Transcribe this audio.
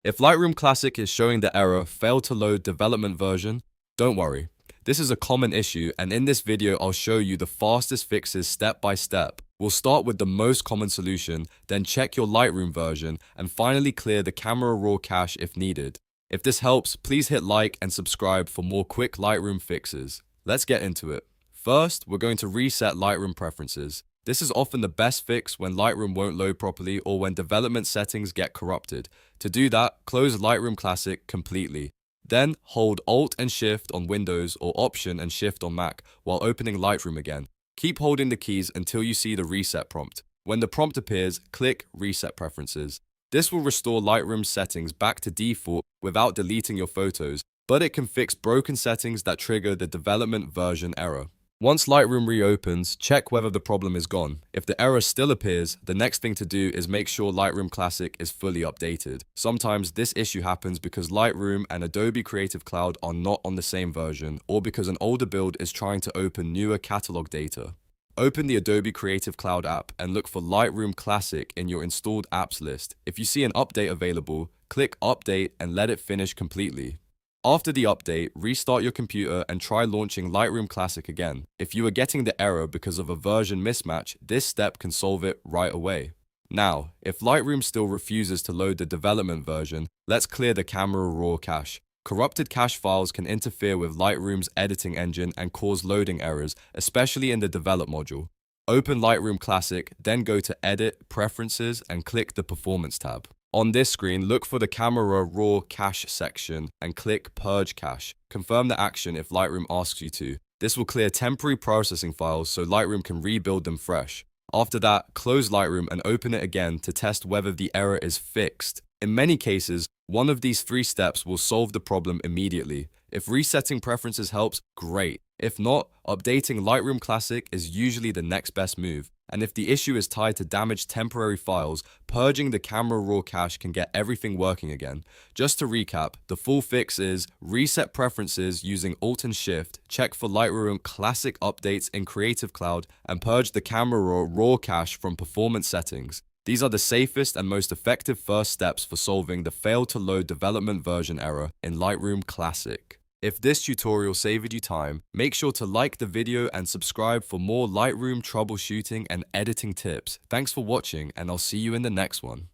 If Lightroom Classic is showing the error failed to load development version, don't worry. This is a common issue, and in this video I'll show you the fastest fixes step by step. We'll start with the most common solution, then check your Lightroom version, and finally clear the Camera Raw cache if needed. If this helps, please hit like and subscribe for more quick Lightroom fixes. Let's get into it. First, we're going to reset Lightroom preferences. This is often the best fix when Lightroom won't load properly or when development settings get corrupted. To do that, close Lightroom Classic completely. Then hold Alt and Shift on Windows or Option and Shift on Mac while opening Lightroom again. Keep holding the keys until you see the reset prompt. When the prompt appears, click Reset Preferences. This will restore Lightroom's settings back to default without deleting your photos, but it can fix broken settings that trigger the development version error. Once Lightroom reopens, check whether the problem is gone. If the error still appears, the next thing to do is make sure Lightroom Classic is fully updated. Sometimes this issue happens because Lightroom and Adobe Creative Cloud are not on the same version, or because an older build is trying to open newer catalog data. Open the Adobe Creative Cloud app and look for Lightroom Classic in your installed apps list. If you see an update available, click Update and let it finish completely. After the update, restart your computer and try launching Lightroom Classic again. If you are getting the error because of a version mismatch, this step can solve it right away. Now, if Lightroom still refuses to load the development version, let's clear the Camera Raw cache. Corrupted cache files can interfere with Lightroom's editing engine and cause loading errors, especially in the Develop module. Open Lightroom Classic, then go to Edit, Preferences, and click the Performance tab. On this screen, look for the Camera Raw cache section and click Purge Cache. Confirm the action if Lightroom asks you to. This will clear temporary processing files so Lightroom can rebuild them fresh. After that, close Lightroom and open it again to test whether the error is fixed. In many cases, one of these 3 steps will solve the problem immediately. If resetting preferences helps, great. If not, updating Lightroom Classic is usually the next best move. And if the issue is tied to damaged temporary files, purging the Camera Raw cache can get everything working again. Just to recap, the full fix is reset preferences using Alt and Shift, check for Lightroom Classic updates in Creative Cloud, and purge the Camera Raw cache from performance settings. These are the safest and most effective first steps for solving the failed to load development version error in Lightroom Classic. If this tutorial saved you time, make sure to like the video and subscribe for more Lightroom troubleshooting and editing tips. Thanks for watching, and I'll see you in the next one.